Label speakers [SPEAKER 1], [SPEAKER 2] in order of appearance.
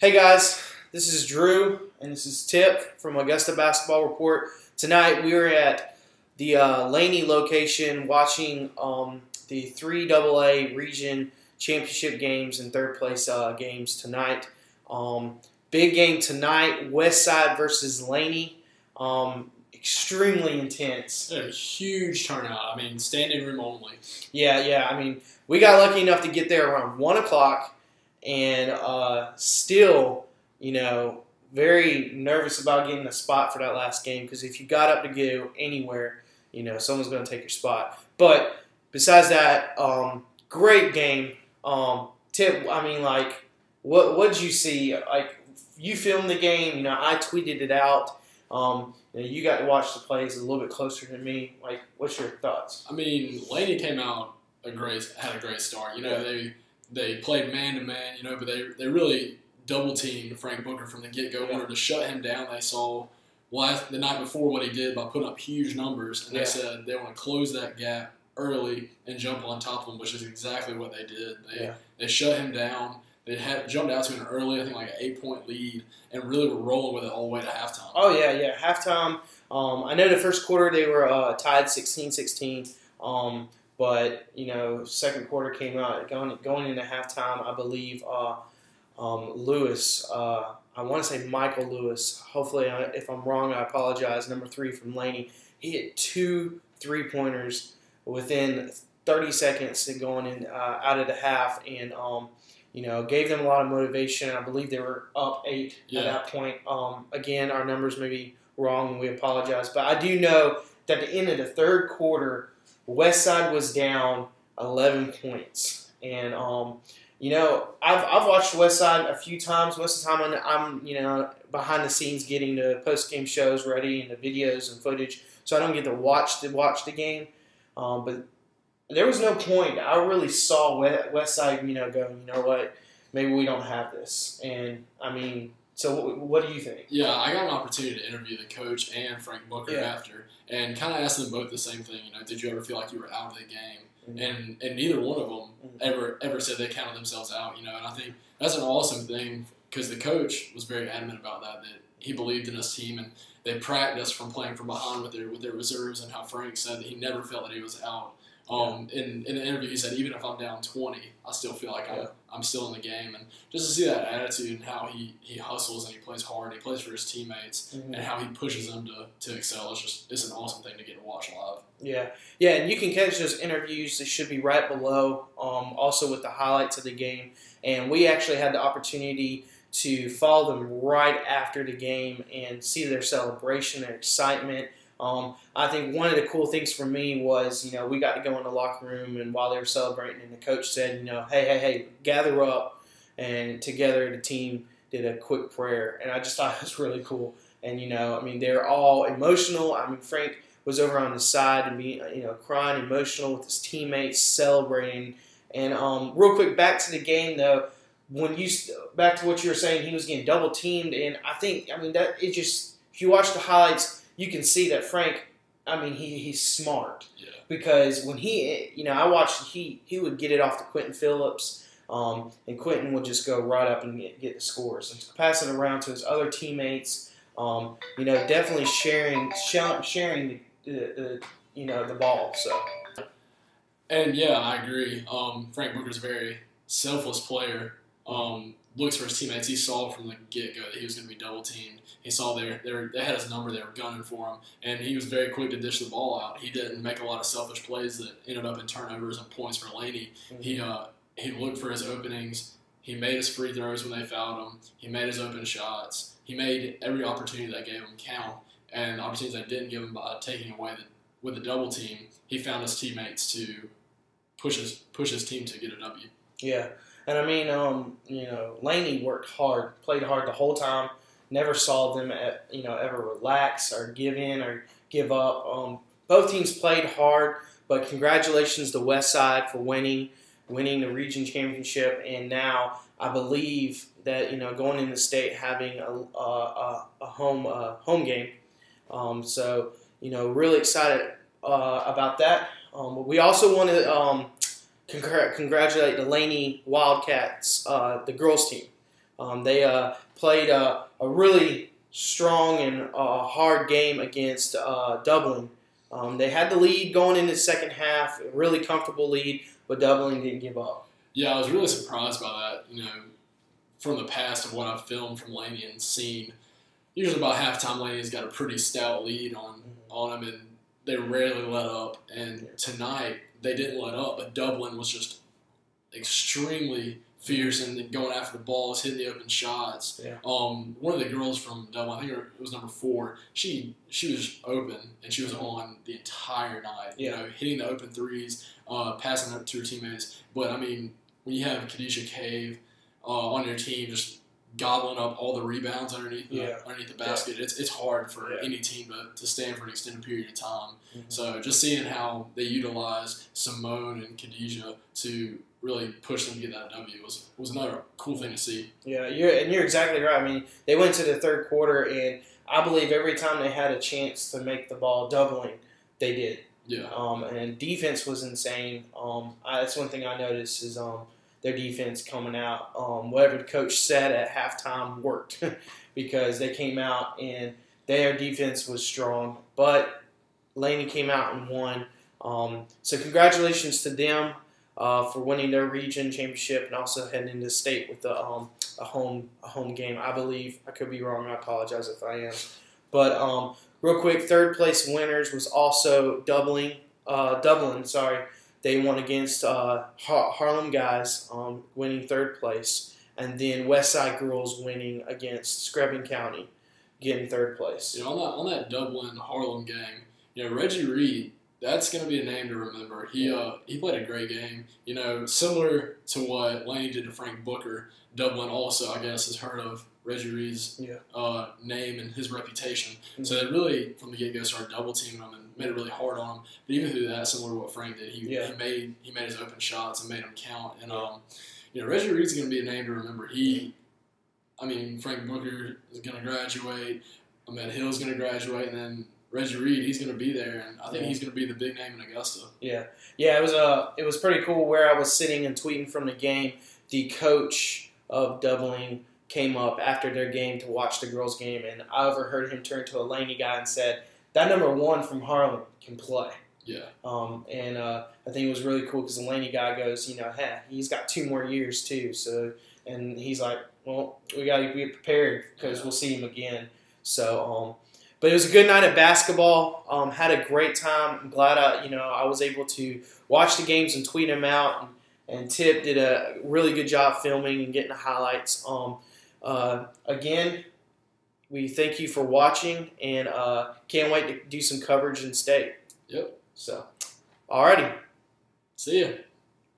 [SPEAKER 1] Hey guys, this is Drew and this is Tip from Augusta Basketball Report. Tonight we are at the Laney location watching the 3AA region championship games and third place games tonight. Big game tonight, Westside versus Laney. Extremely intense.
[SPEAKER 2] A huge turnout. I mean, standing room only.
[SPEAKER 1] Yeah. I mean, we got lucky enough to get there around 1 o'clock. And still, very nervous about getting a spot for that last game because if you got up to go anywhere, someone's going to take your spot. But besides that, great game. Tip, what did you see? Like, you filmed the game. I tweeted it out. You got to watch the plays a little bit closer than me. Like, what's your thoughts?
[SPEAKER 2] I mean, Laney came out had a great start. They played man-to-man, but they really double-teamed Frank Booker from the get-go, wanted to shut him down. They saw the night before what he did by putting up huge numbers, and they said they want to close that gap early and jump on top of him, which is exactly what they did. They shut him down. They had jumped out to an early, I think like an 8-point lead, and really were rolling with it all the way to halftime.
[SPEAKER 1] Oh, yeah, halftime. I know the first quarter they were tied 16-16. But, second quarter came out, going into halftime, I believe Lewis, I want to say Michael Lewis, hopefully if I'm wrong, I apologize, number 3 from Laney, he hit 2 3-pointers within 30 seconds of going in out of the half and, gave them a lot of motivation. I believe they were up 8 at that point. Again, our numbers may be wrong and we apologize, but I do know that at the end of the third quarter, Westside was down 11 points, and I've watched Westside a few times. Most of the time, I'm behind the scenes getting the post game shows ready and the videos and footage, so I don't get to watch the game. But there was no point. I really saw Westside, go, what, maybe we don't have this, and I mean. So what do you think?
[SPEAKER 2] Yeah, I got an opportunity to interview the coach and Frank Booker after, and kind of asked them both the same thing. Did you ever feel like you were out of the game? Mm-hmm. And neither one of them ever said they counted themselves out. And I think that's an awesome thing because the coach was very adamant about that he believed in his team and they practiced from playing from behind with their reserves. And how Frank said that he never felt that he was out. In the interview, he said, even if I'm down 20, I still feel like I'm still in the game. And just to see that attitude and how he hustles and he plays hard, he plays for his teammates, and how he pushes them to excel, it's an awesome thing to get to watch live.
[SPEAKER 1] Yeah, and you can catch those interviews. They should be right below, also with the highlights of the game. And we actually had the opportunity to follow them right after the game and see their celebration, their excitement. I think one of the cool things for me was, we got to go in the locker room and while they were celebrating and the coach said, hey, gather up. And together the team did a quick prayer. And I just thought it was really cool. And, they're all emotional. Frank was over on the side and being, crying, emotional with his teammates, celebrating. And real quick, back to the game, though, back to what you were saying, he was getting double teamed. And if you watch the highlights, you can see that Frank, he's smart. Yeah. Because when I watched, he would get it off to Quentin Phillips, and Quentin would just go right up and get the scores and pass it around to his other teammates. Definitely sharing the ball. So.
[SPEAKER 2] And yeah, I agree. Frank Booker's a very selfless player. Looks for his teammates. He saw from the get-go that he was going to be double-teamed. He saw they had his number. They were gunning for him. And he was very quick to dish the ball out. He didn't make a lot of selfish plays that ended up in turnovers and points for Laney. Mm-hmm. He looked for his openings. He made his free throws when they fouled him. He made his open shots. He made every opportunity that gave him count. And the opportunities that didn't give him by taking away with the double team, he found his teammates to push his team to get a W.
[SPEAKER 1] Yeah. And Laney worked hard, played hard the whole time. Never saw them, ever relax or give in or give up. Both teams played hard, but congratulations to Westside for winning the region championship. And now I believe that going in the state having a home game. So really excited about that. We also want to congratulate the Laney Wildcats, the girls team. They played a really strong and hard game against Dublin. They had the lead going into the second half, a really comfortable lead, but Dublin didn't give up.
[SPEAKER 2] Yeah, I was really surprised by that. You know, from the past of what I've filmed from Laney and seen, usually about halftime Laney's got a pretty stout lead on them, and they rarely let up. And tonight they didn't let up, but Dublin was just extremely fierce and going after the balls, hitting the open shots.
[SPEAKER 1] Yeah.
[SPEAKER 2] One of the girls from Dublin, I think it was number 4. She was open and she was on the entire night.
[SPEAKER 1] Yeah.
[SPEAKER 2] You know, hitting the open threes, passing up to her teammates. But I mean, when you have Khadijah Cave on your team, just gobbling up all the rebounds underneath the basket, it's hard for any team to stand for an extended period of time. So just seeing how they utilize Simone and Khadijah to really push them to get that W was another cool thing to see. Yeah,
[SPEAKER 1] you're exactly right. I mean, they went to the third quarter, and I believe every time they had a chance to make the ball doubling, they did.
[SPEAKER 2] Yeah.
[SPEAKER 1] And defense was insane. That's one thing I noticed is their defense coming out. Whatever the coach said at halftime worked because they came out and their defense was strong. But Laney came out and won. So congratulations to them for winning their region championship and also heading into state with a home game. I believe. I could be wrong. I apologize if I am. But real quick, third place winners was also Dublin. They won against Harlem Guys, winning third place, and then Westside Girls winning against Screven County, getting third place.
[SPEAKER 2] You know, on that Dublin Harlem game, you know, Reggie Reed, that's going to be a name to remember. He played a great game. You know, similar to what Laney did to Frank Booker, Dublin also, I guess, has heard of Reggie Reed's name and his reputation. So they really, from the get-go, started double-teaming him and made it really hard on him. But even through that, similar to what Frank did, he made his open shots and made them count. And you know, Reggie Reed's going to be a name to remember. Frank Booker is going to graduate. Ahmed Hill's going to graduate, and then Reggie Reed, he's going to be there, and I think he's going to be the big name in Augusta.
[SPEAKER 1] Yeah. It was pretty cool where I was sitting and tweeting from the game. The coach of Dublin came up after their game to watch the girls' game, and I overheard him turn to a Laney guy and said, "That number 1 from Harlem can play."
[SPEAKER 2] Yeah.
[SPEAKER 1] I think it was really cool because the Laney guy goes, you know, hey, he's got 2 more years too. So, and he's like, well, we got to be prepared because we'll see him again. So, but it was a good night of basketball. Had a great time. I'm glad I was able to watch the games and tweet them out. And Tip did a really good job filming and getting the highlights. Again, we thank you for watching and can't wait to do some coverage in state.
[SPEAKER 2] Yep.
[SPEAKER 1] So, alrighty.
[SPEAKER 2] See ya.